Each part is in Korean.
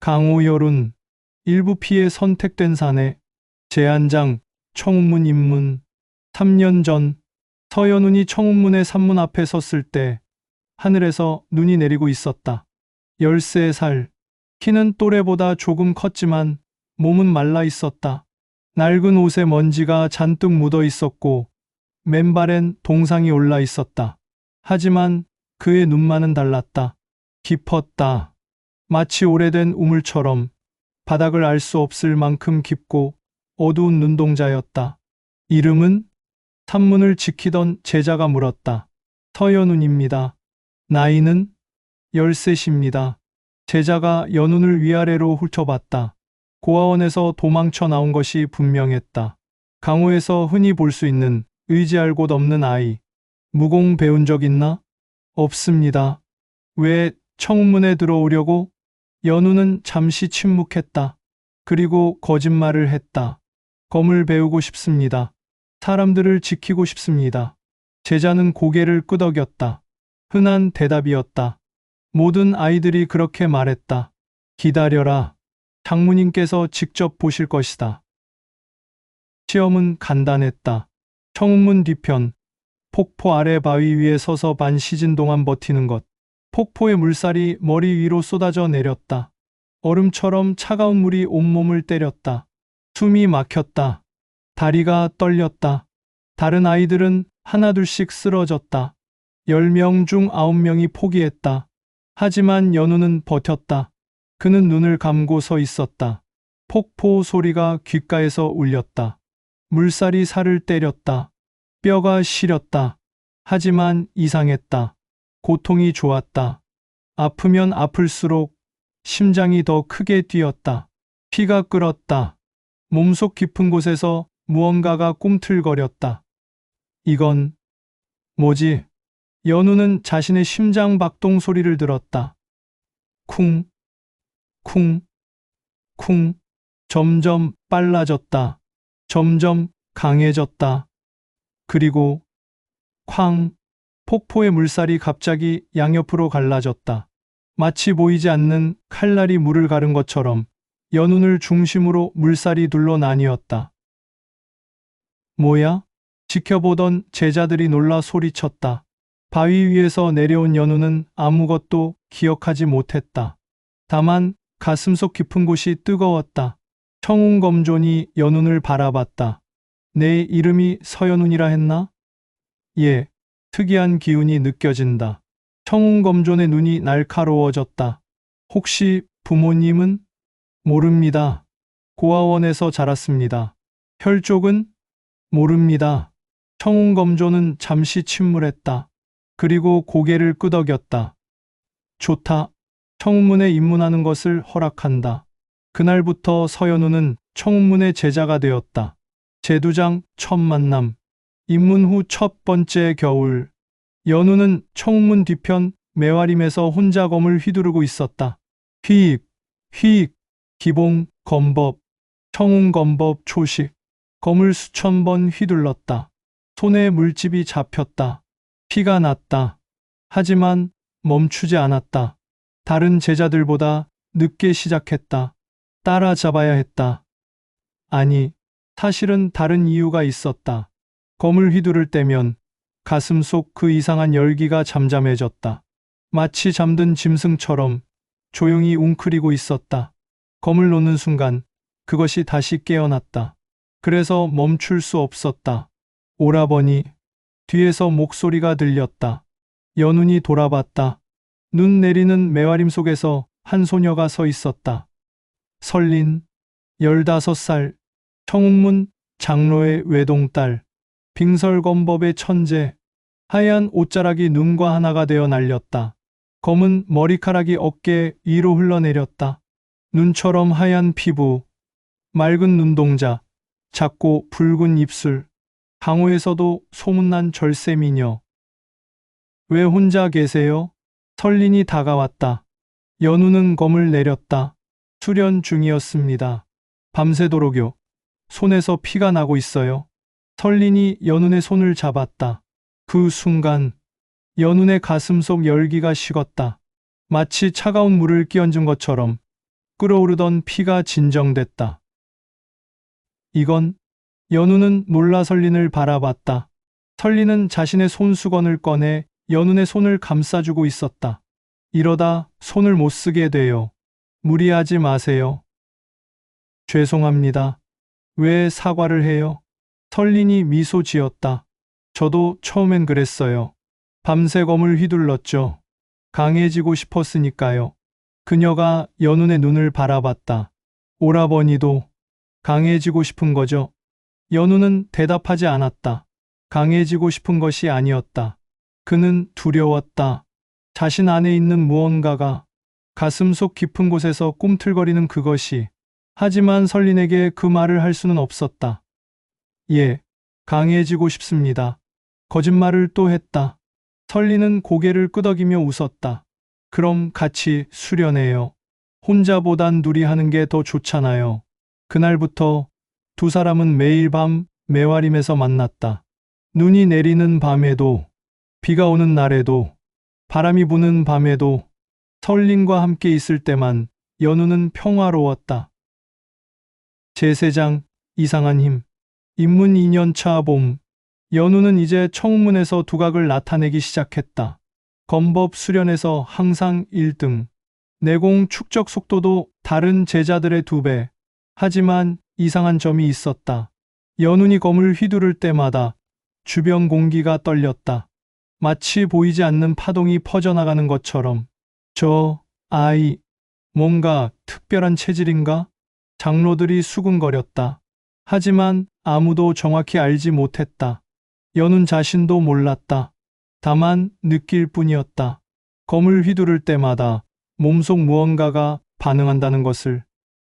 강호열운, 일부 피해 선택된 사내, 제한장, 청운문 입문. 3년 전, 서연운이 청운문의 산문 앞에 섰을 때 하늘에서 눈이 내리고 있었다. 13살, 키는 또래보다 조금 컸지만 몸은 말라 있었다. 낡은 옷에 먼지가 잔뜩 묻어 있었고 맨발엔 동상이 올라 있었다. 하지만 그의 눈만은 달랐다. 깊었다. 마치 오래된 우물처럼 바닥을 알 수 없을 만큼 깊고 어두운 눈동자였다. 이름은? 산문을 지키던 제자가 물었다. 서연운입니다. 나이는? 13입니다. 제자가 연운을 위아래로 훑어봤다. 고아원에서 도망쳐 나온 것이 분명했다. 강호에서 흔히 볼 수 있는 의지할 곳 없는 아이. 무공 배운 적 있나? 없습니다. 왜 청문에 들어오려고? 연우는 잠시 침묵했다. 그리고 거짓말을 했다. 검을 배우고 싶습니다. 사람들을 지키고 싶습니다. 제자는 고개를 끄덕였다. 흔한 대답이었다. 모든 아이들이 그렇게 말했다. 기다려라. 장모님께서 직접 보실 것이다. 시험은 간단했다. 청운문 뒤편, 폭포 아래 바위 위에 서서 반 시즌 동안 버티는 것. 폭포의 물살이 머리 위로 쏟아져 내렸다. 얼음처럼 차가운 물이 온몸을 때렸다. 숨이 막혔다. 다리가 떨렸다. 다른 아이들은 하나둘씩 쓰러졌다. 10명 중 9명이 포기했다. 하지만 연우는 버텼다. 그는 눈을 감고 서 있었다. 폭포 소리가 귓가에서 울렸다. 물살이 살을 때렸다. 뼈가 시렸다. 하지만 이상했다. 고통이 좋았다. 아프면 아플수록 심장이 더 크게 뛰었다. 피가 끓었다. 몸속 깊은 곳에서 무언가가 꿈틀거렸다. 이건 뭐지? 연우는 자신의 심장 박동 소리를 들었다. 쿵, 쿵, 쿵. 점점 빨라졌다. 점점 강해졌다. 그리고 쾅. 폭포의 물살이 갑자기 양옆으로 갈라졌다. 마치 보이지 않는 칼날이 물을 가른 것처럼 연운을 중심으로 물살이 둘러 나뉘었다. 뭐야? 지켜보던 제자들이 놀라 소리쳤다. 바위 위에서 내려온 연운은 아무것도 기억하지 못했다. 다만 가슴속 깊은 곳이 뜨거웠다. 청운검존이 연운을 바라봤다. 내 이름이 서연운이라 했나? 예. 특이한 기운이 느껴진다. 청운검존의 눈이 날카로워졌다. 혹시 부모님은? 모릅니다. 고아원에서 자랐습니다. 혈족은? 모릅니다. 청운검존은 잠시 침울했다. 그리고 고개를 끄덕였다. 좋다. 청운문에 입문하는 것을 허락한다. 그날부터 서연우는 청운문의 제자가 되었다. 제두장 첫 만남. 입문 후 첫 번째 겨울. 연우는 청운문 뒤편 매화림에서 혼자 검을 휘두르고 있었다. 휙, 휙, 기봉, 검법, 청운검법 초식. 검을 수천 번 휘둘렀다. 손에 물집이 잡혔다. 피가 났다. 하지만 멈추지 않았다. 다른 제자들보다 늦게 시작했다. 따라잡아야 했다. 아니, 사실은 다른 이유가 있었다. 검을 휘두를 때면 가슴 속 그 이상한 열기가 잠잠해졌다. 마치 잠든 짐승처럼 조용히 웅크리고 있었다. 검을 놓는 순간 그것이 다시 깨어났다. 그래서 멈출 수 없었다. 오라버니. 뒤에서 목소리가 들렸다. 연운이 돌아봤다. 눈 내리는 매화림 속에서 한 소녀가 서 있었다. 설린, 15살, 청운문 장로의 외동딸, 빙설검법의 천재. 하얀 옷자락이 눈과 하나가 되어 날렸다. 검은 머리카락이 어깨 위로 흘러내렸다. 눈처럼 하얀 피부, 맑은 눈동자, 작고 붉은 입술. 강호에서도 소문난 절세미녀. 왜 혼자 계세요? 설린이 다가왔다. 연우는 검을 내렸다. 수련 중이었습니다. 밤새도록요. 손에서 피가 나고 있어요. 설린이 연운의 손을 잡았다. 그 순간 연운의 가슴 속 열기가 식었다. 마치 차가운 물을 끼얹은 것처럼 끓어오르던 피가 진정됐다. 이건 연우는 놀라 설린을 바라봤다. 설린은 자신의 손수건을 꺼내 연운의 손을 감싸주고 있었다. 이러다 손을 못 쓰게 돼요. 무리하지 마세요. 죄송합니다. 왜 사과를 해요? 설린이 미소 지었다. 저도 처음엔 그랬어요. 밤새 검을 휘둘렀죠. 강해지고 싶었으니까요. 그녀가 연운의 눈을 바라봤다. 오라버니도 강해지고 싶은 거죠? 연우는 대답하지 않았다. 강해지고 싶은 것이 아니었다. 그는 두려웠다. 자신 안에 있는 무언가가 가슴속 깊은 곳에서 꿈틀거리는 그것이. 하지만 설린에게 그 말을 할 수는 없었다. 예, 강해지고 싶습니다. 거짓말을 또 했다. 설린은 고개를 끄덕이며 웃었다. 그럼 같이 수련해요. 혼자보단 둘이 하는 게 더 좋잖아요. 그날부터 두 사람은 매일 밤 매화림에서 만났다. 눈이 내리는 밤에도, 비가 오는 날에도, 바람이 부는 밤에도 설린과 함께 있을 때만 연우는 평화로웠다. 제3장 이상한 힘. 입문 2년차 봄. 연우는 이제 청문에서 두각을 나타내기 시작했다. 검법 수련에서 항상 1등. 내공 축적 속도도 다른 제자들의 2배. 하지만 이상한 점이 있었다. 연운이 검을 휘두를 때마다 주변 공기가 떨렸다. 마치 보이지 않는 파동이 퍼져나가는 것처럼. 저 아이, 뭔가 특별한 체질인가? 장로들이 수군거렸다. 하지만 아무도 정확히 알지 못했다. 연운 자신도 몰랐다. 다만 느낄 뿐이었다. 검을 휘두를 때마다 몸속 무언가가 반응한다는 것을.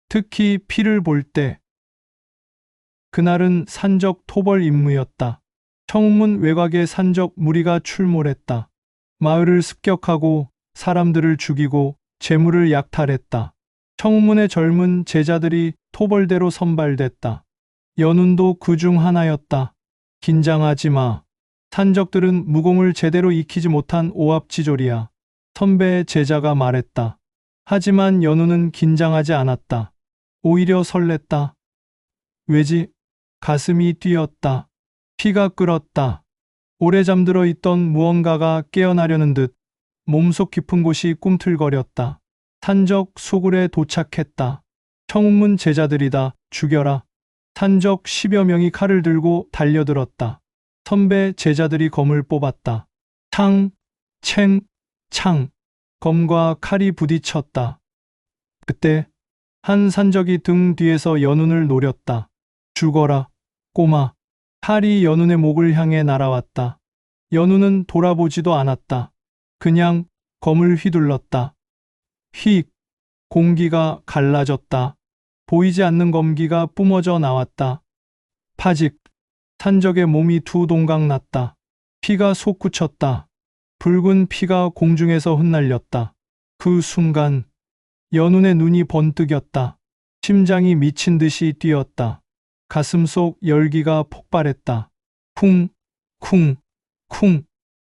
특히 피를 볼 때. 그날은 산적 토벌 임무였다. 청문 외곽에 산적 무리가 출몰했다. 마을을 습격하고 사람들을 죽이고 재물을 약탈했다. 청문의 젊은 제자들이 토벌대로 선발됐다. 연운도 그 중 하나였다. 긴장하지 마. 산적들은 무공을 제대로 익히지 못한 오합지졸이야. 선배의 제자가 말했다. 하지만 연우는 긴장하지 않았다. 오히려 설렜다. 왜지? 가슴이 뛰었다. 피가 끓었다. 오래 잠들어 있던 무언가가 깨어나려는 듯 몸속 깊은 곳이 꿈틀거렸다. 산적 소굴에 도착했다. 청운문 제자들이다. 죽여라. 산적 10여 명이 칼을 들고 달려들었다. 선배 제자들이 검을 뽑았다. 창, 챙, 창. 검과 칼이 부딪혔다. 그때 한 산적이 등 뒤에서 연운을 노렸다. 죽어라, 꼬마. 칼이 연운의 목을 향해 날아왔다. 연운은 돌아보지도 않았다. 그냥 검을 휘둘렀다. 휙, 공기가 갈라졌다. 보이지 않는 검기가 뿜어져 나왔다. 파직, 산적의 몸이 두 동강 났다. 피가 솟구쳤다. 붉은 피가 공중에서 흩날렸다. 그 순간 연운의 눈이 번뜩였다. 심장이 미친 듯이 뛰었다. 가슴속 열기가 폭발했다. 쿵, 쿵, 쿵.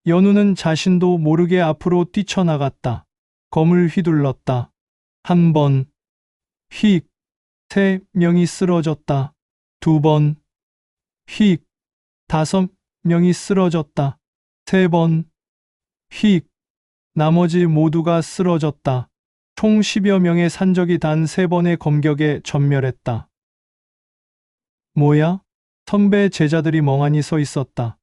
연운은 자신도 모르게 앞으로 뛰쳐나갔다. 검을 휘둘렀다. 한 번, 휙. 3명이 쓰러졌다. 2번, 휙. 5명이 쓰러졌다. 3번, 휙. 나머지 모두가 쓰러졌다. 총 10여 명의 산적이 단 3번의 검격에 전멸했다. 뭐야? 선배 제자들이 멍하니 서 있었다.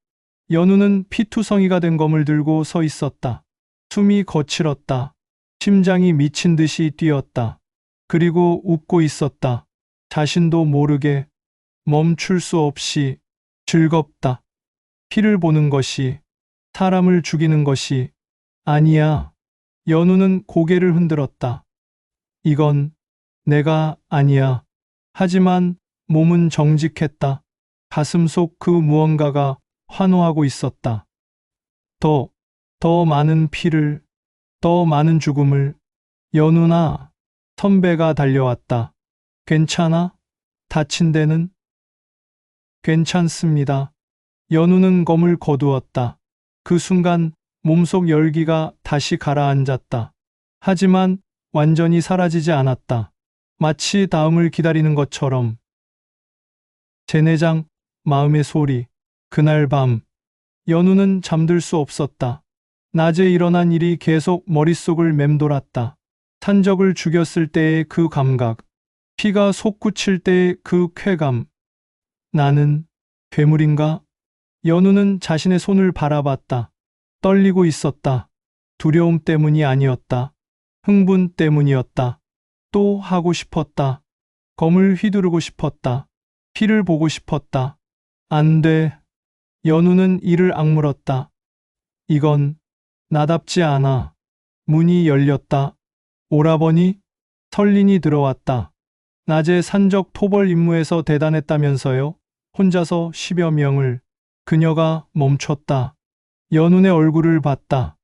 연우는 피투성이가 된 검을 들고 서 있었다. 숨이 거칠었다. 심장이 미친 듯이 뛰었다. 그리고 웃고 있었다. 자신도 모르게 멈출 수 없이 즐겁다. 피를 보는 것이, 사람을 죽이는 것이 아니야. 연우는 고개를 흔들었다. 이건 내가 아니야. 하지만 몸은 정직했다. 가슴속 그 무언가가 환호하고 있었다. 더 많은 피를, 더 많은 죽음을. 연우나. 선배가 달려왔다. 괜찮아? 다친 데는? 괜찮습니다. 연우는 검을 거두었다. 그 순간 몸속 열기가 다시 가라앉았다. 하지만 완전히 사라지지 않았다. 마치 다음을 기다리는 것처럼. 제 내장, 마음의 소리. 그날 밤, 연우는 잠들 수 없었다. 낮에 일어난 일이 계속 머릿속을 맴돌았다. 산적을 죽였을 때의 그 감각, 피가 솟구칠 때의 그 쾌감. 나는 괴물인가? 연우는 자신의 손을 바라봤다. 떨리고 있었다. 두려움 때문이 아니었다. 흥분 때문이었다. 또 하고 싶었다. 검을 휘두르고 싶었다. 피를 보고 싶었다. 안 돼. 연우는 이를 악물었다. 이건 나답지 않아. 문이 열렸다. 오라버니? 설린이 들어왔다. 낮에 산적 토벌 임무에서 대단했다면서요? 혼자서 10여 명을. 그녀가 멈췄다. 연운의 얼굴을 봤다.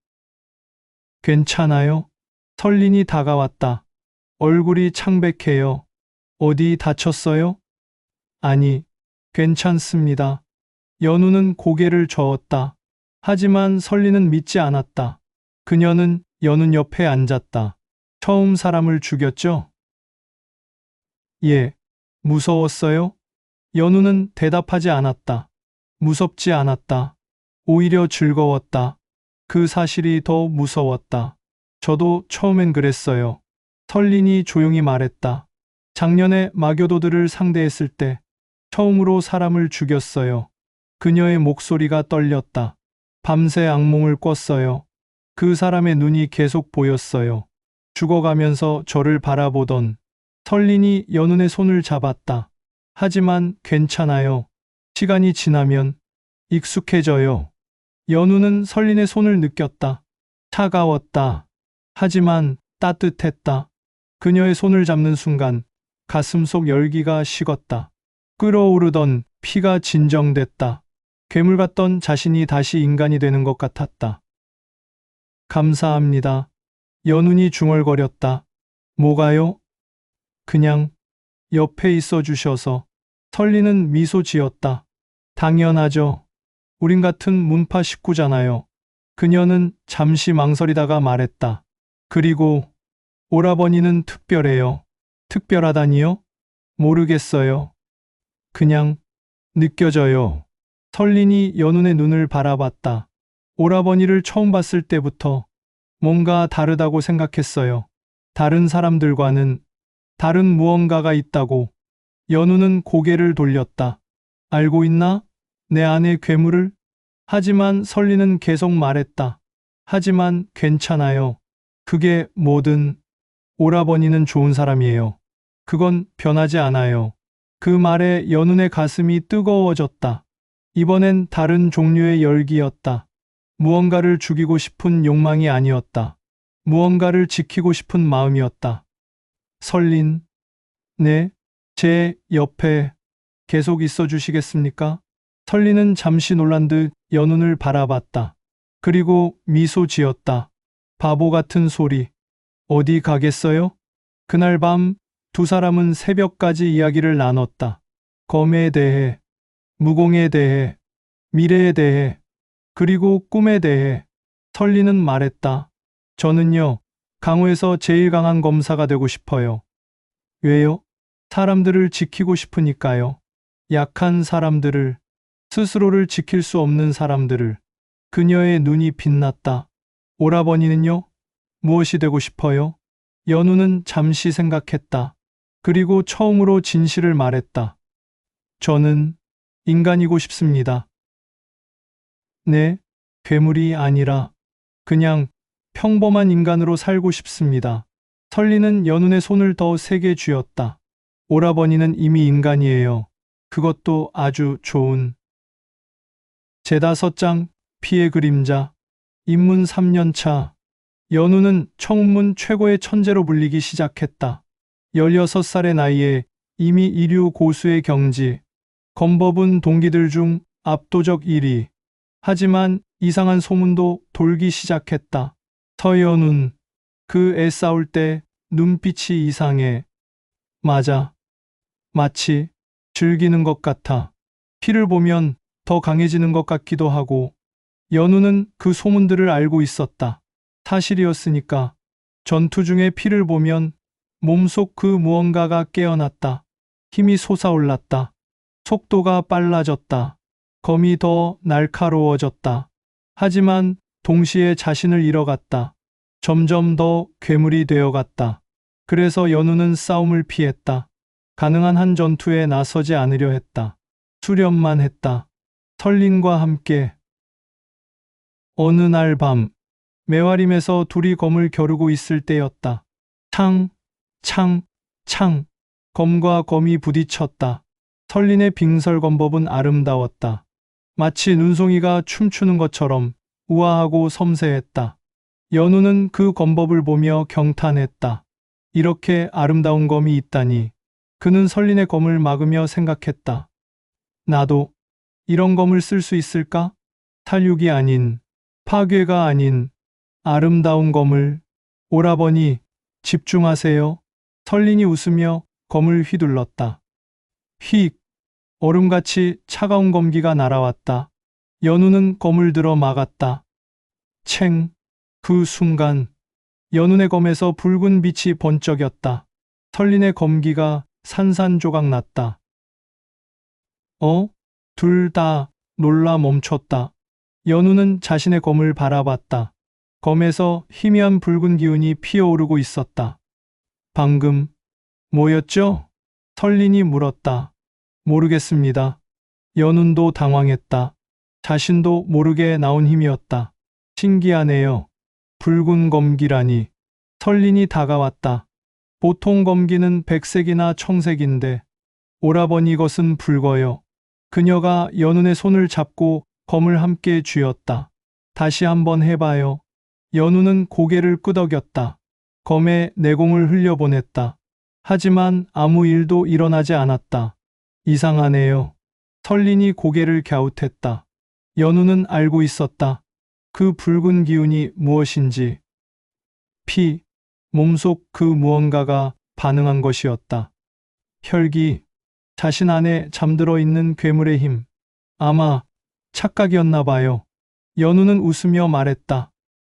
괜찮아요? 설린이 다가왔다. 얼굴이 창백해요. 어디 다쳤어요? 아니, 괜찮습니다. 연우는 고개를 저었다. 하지만 설린은 믿지 않았다. 그녀는 연운 옆에 앉았다. 처음 사람을 죽였죠? 예. 무서웠어요? 연우는 대답하지 않았다. 무섭지 않았다. 오히려 즐거웠다. 그 사실이 더 무서웠다. 저도 처음엔 그랬어요. 설린이 조용히 말했다. 작년에 마교도들을 상대했을 때 처음으로 사람을 죽였어요. 그녀의 목소리가 떨렸다. 밤새 악몽을 꿨어요. 그 사람의 눈이 계속 보였어요. 죽어가면서 저를 바라보던. 설린이 연운의 손을 잡았다. 하지만 괜찮아요. 시간이 지나면 익숙해져요. 연우는 설린의 손을 느꼈다. 차가웠다. 하지만 따뜻했다. 그녀의 손을 잡는 순간 가슴 속 열기가 식었다. 끓어오르던 피가 진정됐다. 괴물 같던 자신이 다시 인간이 되는 것 같았다. 감사합니다. 연운이 중얼거렸다. 뭐가요? 그냥 옆에 있어 주셔서. 설리는 미소 지었다. 당연하죠. 우린 같은 문파 식구잖아요. 그녀는 잠시 망설이다가 말했다. 그리고 오라버니는 특별해요. 특별하다니요? 모르겠어요. 그냥 느껴져요. 설린이 연운의 눈을 바라봤다. 오라버니를 처음 봤을 때부터 뭔가 다르다고 생각했어요. 다른 사람들과는 다른 무언가가 있다고. 연우는 고개를 돌렸다. 알고 있나? 내 안의 괴물을? 하지만 설리는 계속 말했다. 하지만 괜찮아요. 그게 뭐든 오라버니는 좋은 사람이에요. 그건 변하지 않아요. 그 말에 연운의 가슴이 뜨거워졌다. 이번엔 다른 종류의 열기였다. 무언가를 죽이고 싶은 욕망이 아니었다. 무언가를 지키고 싶은 마음이었다. 설린, 네, 제 옆에 계속 있어 주시겠습니까? 설린은 잠시 놀란 듯 연운을 바라봤다. 그리고 미소 지었다. 바보 같은 소리. 어디 가겠어요? 그날 밤 두 사람은 새벽까지 이야기를 나눴다. 검에 대해, 무공에 대해, 미래에 대해, 그리고 꿈에 대해. 설린은 말했다. 저는요, 강호에서 제일 강한 검사가 되고 싶어요. 왜요? 사람들을 지키고 싶으니까요. 약한 사람들을, 스스로를 지킬 수 없는 사람들을. 그녀의 눈이 빛났다. 오라버니는요? 무엇이 되고 싶어요? 연우는 잠시 생각했다. 그리고 처음으로 진실을 말했다. 저는 인간이고 싶습니다. 네, 괴물이 아니라 그냥 평범한 인간으로 살고 싶습니다. 설리는 연운의 손을 더 세게 쥐었다. 오라버니는 이미 인간이에요. 그것도 아주 좋은. 제5장 피의 그림자. 입문 3년차. 연우는 청운문 최고의 천재로 불리기 시작했다. 16살의 나이에 이미 이류 고수의 경지. 검법은 동기들 중 압도적 1위. 하지만 이상한 소문도 돌기 시작했다. 서연운, 그 애 싸울 때 눈빛이 이상해. 맞아. 마치 즐기는 것 같아. 피를 보면 더 강해지는 것 같기도 하고. 연우는 그 소문들을 알고 있었다. 사실이었으니까. 전투 중에 피를 보면 몸속 그 무언가가 깨어났다. 힘이 솟아올랐다. 속도가 빨라졌다. 검이 더 날카로워졌다. 하지만 동시에 자신을 잃어갔다. 점점 더 괴물이 되어갔다. 그래서 연우는 싸움을 피했다. 가능한 한 전투에 나서지 않으려 했다. 수련만 했다. 설린과 함께. 어느 날 밤, 매화림에서 둘이 검을 겨루고 있을 때였다. 창, 창, 창. 검과 검이 부딪혔다. 설린의 빙설검법은 아름다웠다. 마치 눈송이가 춤추는 것처럼 우아하고 섬세했다. 연우는 그 검법을 보며 경탄했다. 이렇게 아름다운 검이 있다니. 그는 설린의 검을 막으며 생각했다. 나도 이런 검을 쓸 수 있을까? 탈육이 아닌, 파괴가 아닌 아름다운 검을. 오라버니, 집중하세요. 설린이 웃으며 검을 휘둘렀다. 휙! 얼음같이 차가운 검기가 날아왔다. 연우는 검을 들어 막았다. 챙! 그 순간 연운의 검에서 붉은 빛이 번쩍였다. 설린의 검기가 산산조각 났다. 둘 다 놀라 멈췄다. 연우는 자신의 검을 바라봤다. 검에서 희미한 붉은 기운이 피어오르고 있었다. 방금 뭐였죠? 설린이 물었다. 모르겠습니다. 연운도 당황했다. 자신도 모르게 나온 힘이었다. 신기하네요. 붉은 검기라니. 설린이 다가왔다. 보통 검기는 백색이나 청색인데 오라버니 것은 붉어요. 그녀가 연운의 손을 잡고 검을 함께 쥐었다. 다시 한번 해봐요. 연우는 고개를 끄덕였다. 검에 내공을 흘려보냈다. 하지만 아무 일도 일어나지 않았다. 이상하네요. 설린이 고개를 갸웃했다. 연우는 알고 있었다. 그 붉은 기운이 무엇인지. 몸속 그 무언가가 반응한 것이었다. 혈기, 자신 안에 잠들어 있는 괴물의 힘. 아마 착각이었나 봐요. 연우는 웃으며 말했다.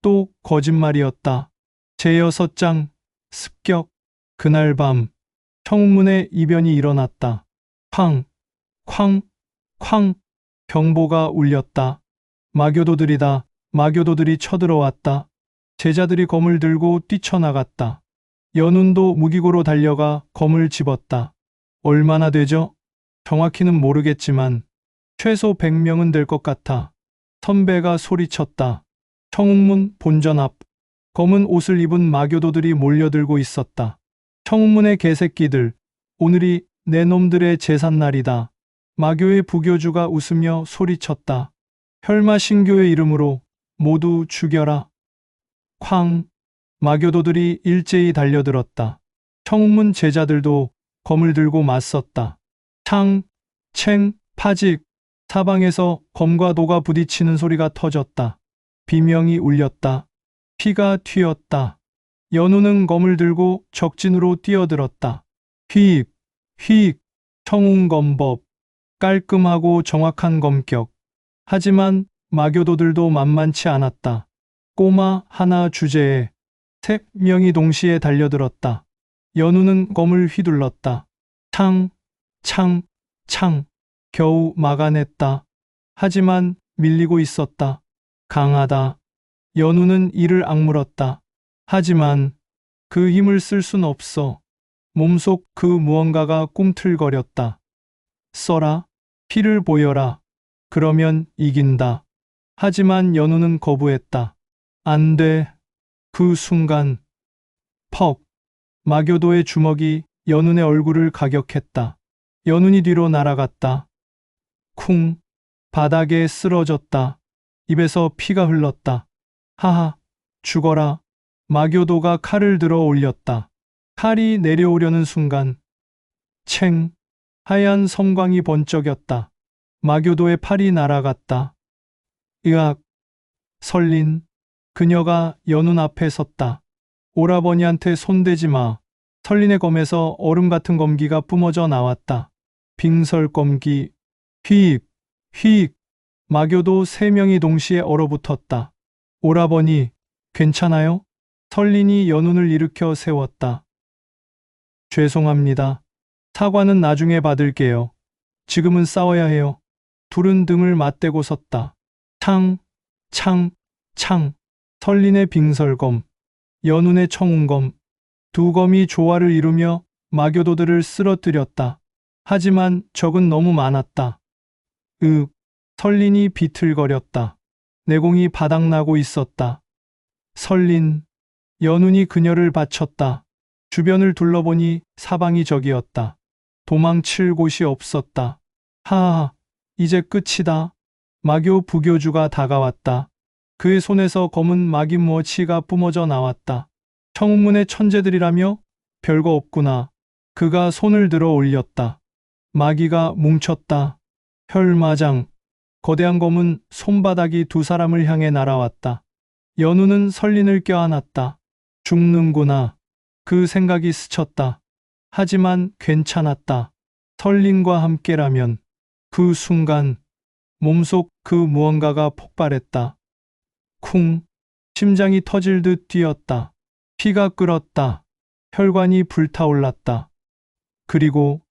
또 거짓말이었다. 제6장 습격. 그날 밤 청문회 이변이 일어났다. 쾅, 쾅, 쾅. 경보가 울렸다. 마교도들이다. 마교도들이 쳐들어왔다. 제자들이 검을 들고 뛰쳐나갔다. 연운도 무기고로 달려가 검을 집었다. 얼마나 되죠? 정확히는 모르겠지만 최소 100명은 될 것 같아. 선배가 소리쳤다. 청운문 본전 앞. 검은 옷을 입은 마교도들이 몰려들고 있었다. 청운문의 개새끼들, 오늘이 내 놈들의 제삿날이다. 마교의 부교주가 웃으며 소리쳤다. 혈마신교의 이름으로 모두 죽여라. 쾅! 마교도들이 일제히 달려들었다. 청운문 제자들도 검을 들고 맞섰다. 창, 챙, 파직. 사방에서 검과 도가 부딪히는 소리가 터졌다. 비명이 울렸다. 피가 튀었다. 연우는 검을 들고 적진으로 뛰어들었다. 휙, 휙. 청운검법. 깔끔하고 정확한 검격. 하지만 마교도들도 만만치 않았다. 꼬마 하나 주제에 3명이 동시에 달려들었다. 연우는 검을 휘둘렀다. 창, 창, 창. 겨우 막아냈다. 하지만 밀리고 있었다. 강하다. 연우는 이를 악물었다. 하지만 그 힘을 쓸 순 없어. 몸속 그 무언가가 꿈틀거렸다. 써라. 피를 보여라. 그러면 이긴다. 하지만 연우는 거부했다. 안 돼. 그 순간 퍽. 마교도의 주먹이 연운의 얼굴을 가격했다. 연운이 뒤로 날아갔다. 쿵. 바닥에 쓰러졌다. 입에서 피가 흘렀다. 하하. 죽어라. 마교도가 칼을 들어 올렸다. 칼이 내려오려는 순간 챙. 하얀 섬광이 번쩍였다. 마교도의 팔이 날아갔다. 으악. 설린. 그녀가 연운 앞에 섰다. 오라버니한테 손대지 마. 설린의 검에서 얼음 같은 검기가 뿜어져 나왔다. 빙설 검기. 휙, 휙. 마교도 3명이 동시에 얼어붙었다. 오라버니, 괜찮아요? 설린이 연운을 일으켜 세웠다. 죄송합니다. 사과는 나중에 받을게요. 지금은 싸워야 해요. 둘은 등을 맞대고 섰다. 창, 창, 창. 설린의 빙설검, 연운의 청운검. 두 검이 조화를 이루며 마교도들을 쓰러뜨렸다. 하지만 적은 너무 많았다. 설린이 비틀거렸다. 내공이 바닥나고 있었다. 설린, 연운이 그녀를 바쳤다. 주변을 둘러보니 사방이 적이었다. 도망칠 곳이 없었다. 하하, 이제 끝이다. 마교 부교주가 다가왔다. 그의 손에서 검은 마김무어치가 뿜어져 나왔다. 청운문의 천재들이라며? 별거 없구나. 그가 손을 들어 올렸다. 마기가 뭉쳤다. 혈마장. 거대한 검은 손바닥이 두 사람을 향해 날아왔다. 연우는 설린을 껴안았다. 죽는구나. 그 생각이 스쳤다. 하지만 괜찮았다. 설린과 함께라면. 그 순간 몸속 그 무언가가 폭발했다. 쿵. 심장이 터질 듯 뛰었다. 피가 끓었다. 혈관이 불타올랐다. 그리고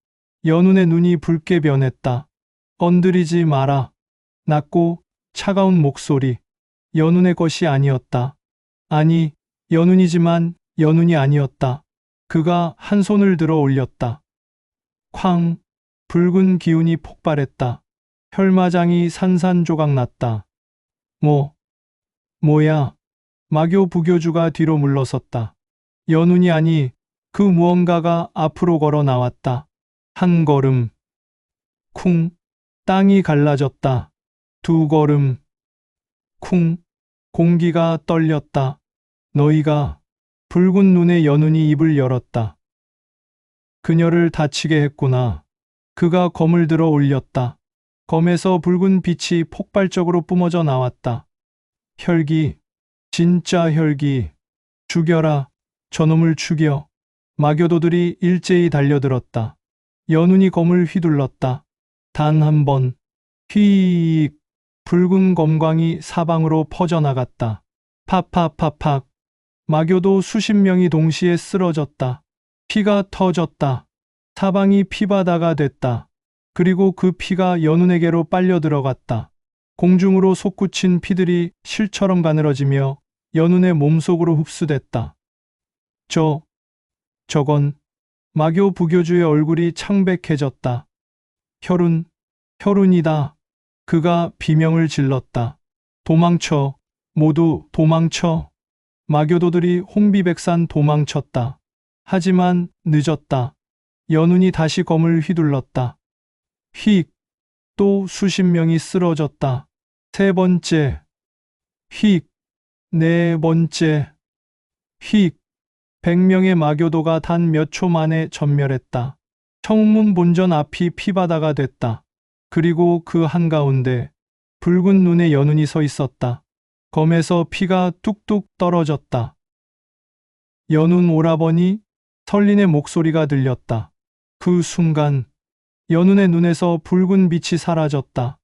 연운의 눈이 붉게 변했다. 건드리지 마라. 낮고 차가운 목소리. 연운의 것이 아니었다. 아니, 연운이지만 연운이 아니었다. 그가 한 손을 들어 올렸다. 쾅. 붉은 기운이 폭발했다. 혈마장이 산산조각 났다. 뭐야? 마교 부교주가 뒤로 물러섰다. 연운이 아니, 그 무언가가 앞으로 걸어 나왔다. 한 걸음. 쿵. 땅이 갈라졌다. 두 걸음. 쿵. 공기가 떨렸다. 너희가. 붉은 눈의 연운이 입을 열었다. 그녀를 다치게 했구나. 그가 검을 들어 올렸다. 검에서 붉은 빛이 폭발적으로 뿜어져 나왔다. 혈기. 진짜 혈기. 죽여라. 저놈을 죽여. 마교도들이 일제히 달려들었다. 연운이 검을 휘둘렀다. 단 한 번. 휘익. 붉은 검광이 사방으로 퍼져나갔다. 팍팍팍팍. 마교도 수십 명이 동시에 쓰러졌다. 피가 터졌다. 사방이 피바다가 됐다. 그리고 그 피가 연운에게로 빨려 들어갔다. 공중으로 솟구친 피들이 실처럼 가늘어지며 연운의 몸속으로 흡수됐다. 저건 마교 부교주의 얼굴이 창백해졌다. 혈운이다. 그가 비명을 질렀다. 도망쳐. 모두 도망쳐. 마교도들이 혼비백산 도망쳤다. 하지만 늦었다. 연운이 다시 검을 휘둘렀다. 휙. 또 수십 명이 쓰러졌다. 세 번째. 휙. 네 번째. 휙. 100명의 마교도가 단 몇 초 만에 전멸했다. 청문 본전 앞이 피바다가 됐다. 그리고 그 한가운데 붉은 눈의 연운이 서 있었다. 검에서 피가 뚝뚝 떨어졌다. 연운 오라버니? 설린의 목소리가 들렸다. 그 순간 연운의 눈에서 붉은 빛이 사라졌다.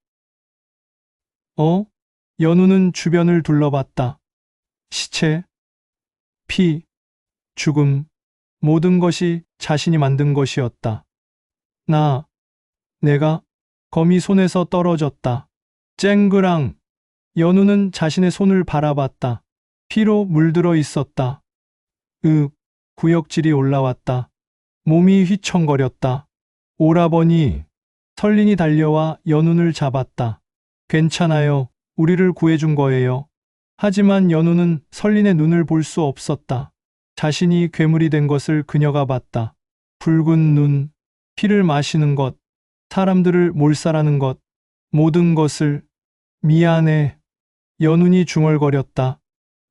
연운은 주변을 둘러봤다. 시체, 피, 죽음, 모든 것이 자신이 만든 것이었다. 내가, 검이 손에서 떨어졌다. 쨍그랑. 연우는 자신의 손을 바라봤다. 피로 물들어 있었다. 구역질이 올라왔다. 몸이 휘청거렸다. 오라버니. 설린이 달려와 연운을 잡았다. 괜찮아요. 우리를 구해준 거예요. 하지만 연우는 설린의 눈을 볼 수 없었다. 자신이 괴물이 된 것을 그녀가 봤다. 붉은 눈, 피를 마시는 것, 사람들을 몰살하는 것, 모든 것을. 미안해. 연운이 중얼거렸다.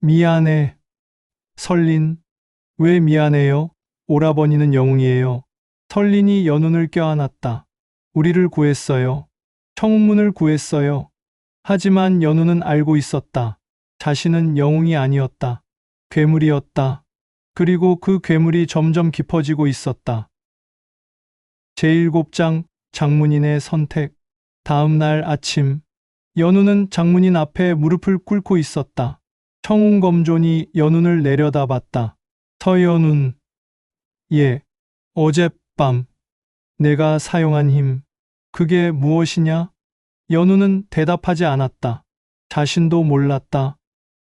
미안해. 설린. 왜 미안해요? 오라버니는 영웅이에요. 설린이 연운을 껴안았다. 우리를 구했어요. 청운문을 구했어요. 하지만 연운은 알고 있었다. 자신은 영웅이 아니었다. 괴물이었다. 그리고 그 괴물이 점점 깊어지고 있었다. 제7장 장문인의 선택. 다음 날 아침, 연운은 장문인 앞에 무릎을 꿇고 있었다. 청운검존이 연운을 내려다봤다. 서연운. 예, 어젯밤 내가 사용한 힘, 그게 무엇이냐? 연우는 대답하지 않았다. 자신도 몰랐다.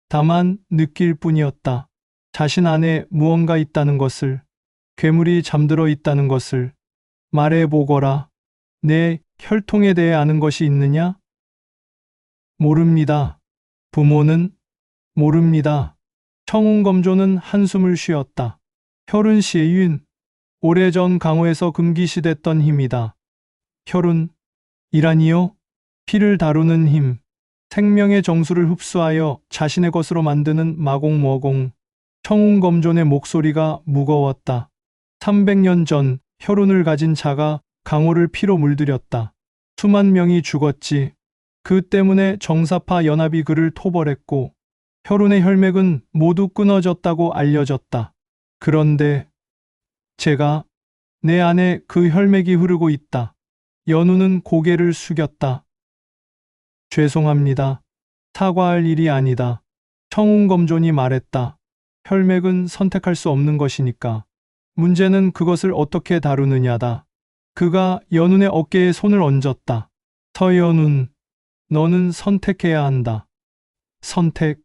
다만 느낄 뿐이었다. 자신 안에 무언가 있다는 것을, 괴물이 잠들어 있다는 것을. 말해보거라. 내 혈통에 대해 아는 것이 있느냐? 모릅니다. 부모는? 모릅니다. 청운검조는 한숨을 쉬었다. 혈흔 시윤, 오래전 강호에서 금기시됐던 힘이다. 혈흔, 이라니요? 피를 다루는 힘, 생명의 정수를 흡수하여 자신의 것으로 만드는 마공모공. 청운검존의 목소리가 무거웠다. 300년 전 혈흔을 가진 자가 강호를 피로 물들였다. 수만 명이 죽었지. 그 때문에 정사파 연합이 그를 토벌했고 혈흔의 혈맥은 모두 끊어졌다고 알려졌다. 그런데 제가 내 안에 그 혈맥이 흐르고 있다. 연우는 고개를 숙였다. 죄송합니다. 사과할 일이 아니다. 청운검존이 말했다. 혈맥은 선택할 수 없는 것이니까. 문제는 그것을 어떻게 다루느냐다. 그가 연운의 어깨에 손을 얹었다. 서연운, 너는 선택해야 한다. 선택이요?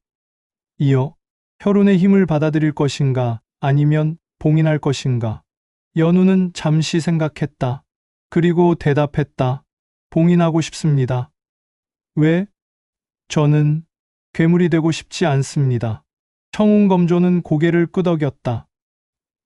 혈운의 힘을 받아들일 것인가 아니면 봉인할 것인가? 연우는 잠시 생각했다. 그리고 대답했다. 봉인하고 싶습니다. 왜? 저는 괴물이 되고 싶지 않습니다. 청운검조는 고개를 끄덕였다.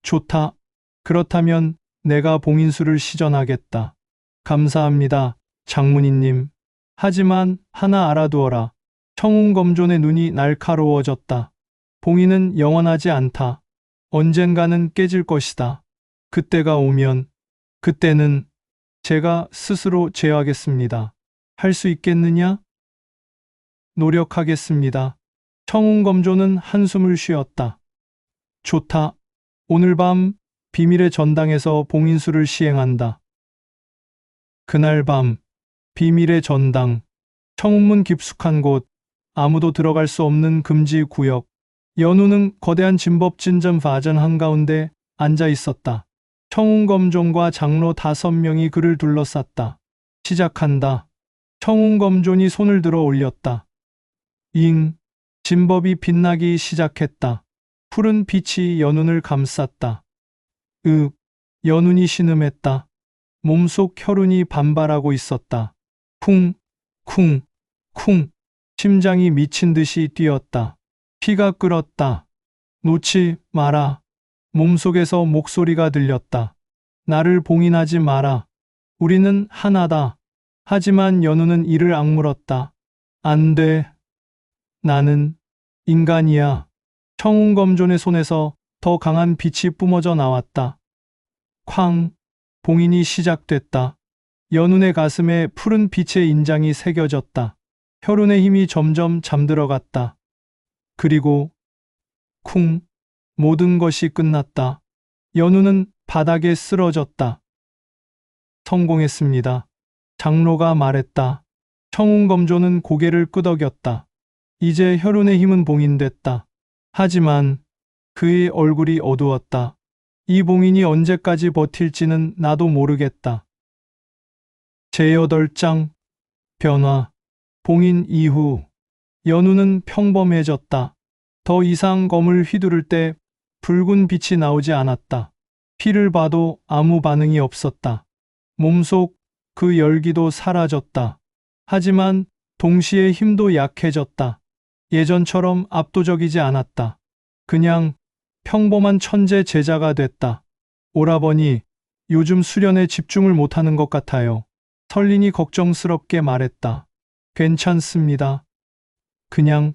좋다. 그렇다면 내가 봉인수를 시전하겠다. 감사합니다, 장문이님. 하지만 하나 알아두어라. 청운검존의 눈이 날카로워졌다. 봉인은 영원하지 않다. 언젠가는 깨질 것이다. 그때가 오면, 그때는 제가 스스로 제어하겠습니다. 할 수 있겠느냐? 노력하겠습니다. 청운검조는 한숨을 쉬었다. 좋다. 오늘 밤 비밀의 전당에서 봉인수를 시행한다. 그날 밤 비밀의 전당, 청운문 깊숙한 곳, 아무도 들어갈 수 없는 금지 구역. 연우는 거대한 진법진전 파전 한가운데 앉아 있었다. 청운검존과 장로 5명이 그를 둘러쌌다. 시작한다. 청운검존이 손을 들어 올렸다. 잉, 진법이 빛나기 시작했다. 푸른 빛이 연운을 감쌌다. 연운이 신음했다. 몸속 혈흔이 반발하고 있었다. 쿵, 쿵, 쿵. 심장이 미친 듯이 뛰었다. 피가 끓었다. 놓지 마라. 몸속에서 목소리가 들렸다. 나를 봉인하지 마라. 우리는 하나다. 하지만 연우는 이를 악물었다. 안 돼. 나는 인간이야. 청운검존의 손에서 더 강한 빛이 뿜어져 나왔다. 쾅. 봉인이 시작됐다. 연운의 가슴에 푸른 빛의 인장이 새겨졌다. 혈운의 힘이 점점 잠들어갔다. 그리고 쿵. 모든 것이 끝났다. 연우는 바닥에 쓰러졌다. 성공했습니다. 장로가 말했다. 청운검조는 고개를 끄덕였다. 이제 혈운의 힘은 봉인됐다. 하지만 그의 얼굴이 어두웠다. 이 봉인이 언제까지 버틸지는 나도 모르겠다. 제8장 변화. 봉인 이후 연우는 평범해졌다. 더 이상 검을 휘두를 때 붉은 빛이 나오지 않았다. 피를 봐도 아무 반응이 없었다. 몸속 그 열기도 사라졌다. 하지만 동시에 힘도 약해졌다. 예전처럼 압도적이지 않았다. 그냥 평범한 천재 제자가 됐다. 오라버니, 요즘 수련에 집중을 못하는 것 같아요. 설린이 걱정스럽게 말했다. 괜찮습니다. 그냥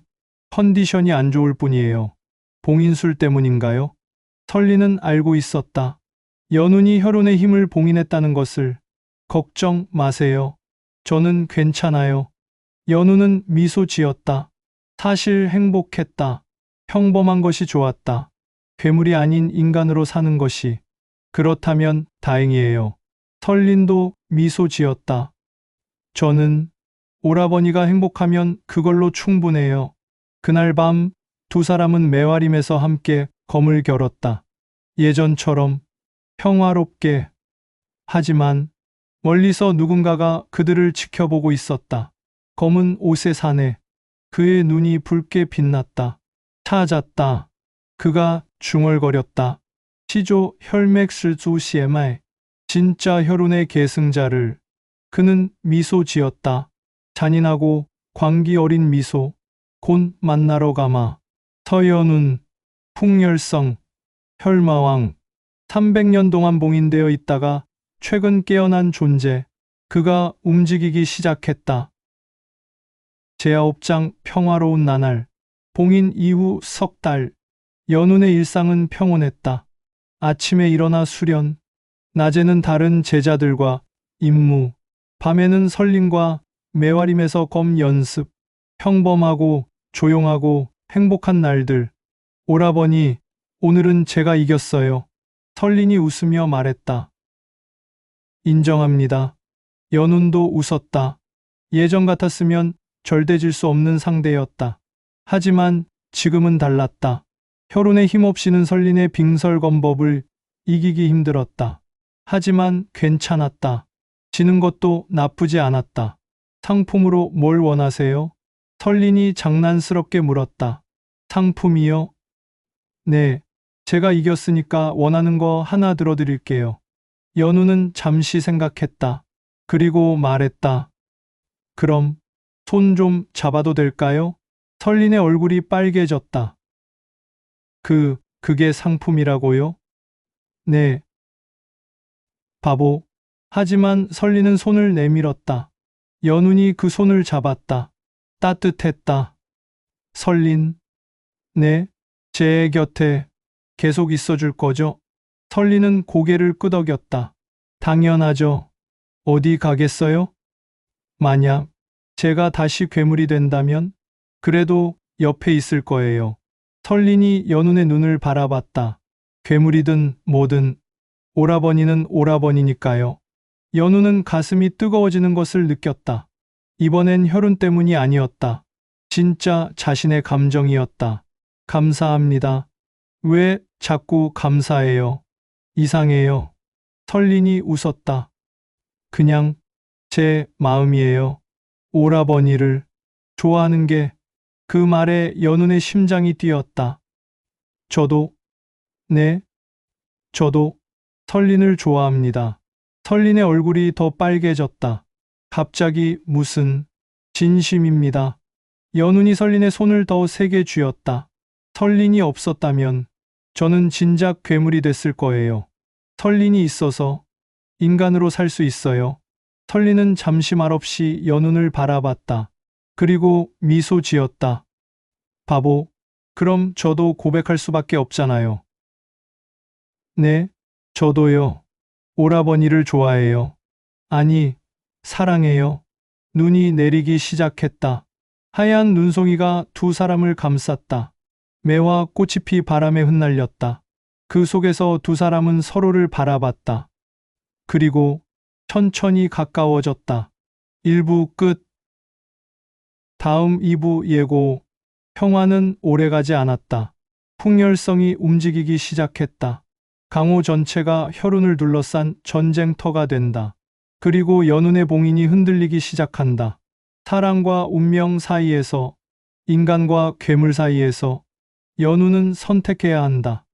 컨디션이 안 좋을 뿐이에요. 봉인술 때문인가요? 설린은 알고 있었다. 연운이 혈운의 힘을 봉인했다는 것을. 걱정 마세요. 저는 괜찮아요. 연우는 미소 지었다. 사실 행복했다. 평범한 것이 좋았다. 괴물이 아닌 인간으로 사는 것이. 그렇다면 다행이에요. 설린도 미소 지었다. 저는 오라버니가 행복하면 그걸로 충분해요. 그날 밤 두 사람은 매화림에서 함께 검을 겨뤘다. 예전처럼 평화롭게. 하지만 멀리서 누군가가 그들을 지켜보고 있었다. 검은 옷의 사내. 그의 눈이 붉게 빛났다. 찾았다. 그가 중얼거렸다. 시조 혈맥실주 시에마에. 진짜 혈운의 계승자를. 그는 미소 지었다. 잔인하고 광기 어린 미소. 곧 만나러 가마. 서연운. 풍열성. 혈마왕. 300년 동안 봉인되어 있다가 최근 깨어난 존재. 그가 움직이기 시작했다. 제9장 평화로운 나날. 봉인 이후 석 달. 연운의 일상은 평온했다. 아침에 일어나 수련. 낮에는 다른 제자들과 임무. 밤에는 설림과 매화림에서 검 연습. 평범하고 조용하고 행복한 날들. 오라버니, 오늘은 제가 이겼어요. 설린이 웃으며 말했다. 인정합니다. 연운도 웃었다. 예전 같았으면 절대질 수 없는 상대였다. 하지만 지금은 달랐다. 혈운에 힘없이는 설린의 빙설검법을 이기기 힘들었다. 하지만 괜찮았다. 지는 것도 나쁘지 않았다. 상품으로 뭘 원하세요? 설린이 장난스럽게 물었다. 상품이요? 네, 제가 이겼으니까 원하는 거 하나 들어드릴게요. 연우는 잠시 생각했다. 그리고 말했다. 그럼 손 좀 잡아도 될까요? 설린의 얼굴이 빨개졌다. 그게 상품이라고요? 네. 바보. 하지만 설린은 손을 내밀었다. 연운이 그 손을 잡았다. 따뜻했다. 설린. 네, 제 곁에 계속 있어줄 거죠? 설린은 고개를 끄덕였다. 당연하죠. 어디 가겠어요? 만약 제가 다시 괴물이 된다면? 그래도 옆에 있을 거예요. 설린이 연운의 눈을 바라봤다. 괴물이든 뭐든 오라버니는 오라버니니까요. 연운은 가슴이 뜨거워지는 것을 느꼈다. 이번엔 혈운 때문이 아니었다. 진짜 자신의 감정이었다. 감사합니다. 왜 자꾸 감사해요? 이상해요. 설린이 웃었다. 그냥 제 마음이에요. 오라버니를 좋아하는 게. 그 말에 연운의 심장이 뛰었다. 저도. 네, 저도 설린을 좋아합니다. 설린의 얼굴이 더 빨개졌다. 갑자기 무슨 진심입니다. 연운이 설린의 손을 더 세게 쥐었다. 설린이 없었다면 저는 진작 괴물이 됐을 거예요. 설린이 있어서 인간으로 살 수 있어요. 설린은 잠시 말없이 연운을 바라봤다. 그리고 미소 지었다. 바보, 그럼 저도 고백할 수밖에 없잖아요. 네, 저도요. 오라버니를 좋아해요. 아니, 사랑해요. 눈이 내리기 시작했다. 하얀 눈송이가 두 사람을 감쌌다. 매와 꽃잎이 바람에 흩날렸다. 그 속에서 두 사람은 서로를 바라봤다. 그리고 천천히 가까워졌다. 1부 끝. 다음 2부 예고. 평화는 오래가지 않았다. 풍열성이 움직이기 시작했다. 강호 전체가 혈운을 둘러싼 전쟁터가 된다. 그리고 연운의 봉인이 흔들리기 시작한다. 사랑과 운명 사이에서, 인간과 괴물 사이에서 연운은 선택해야 한다.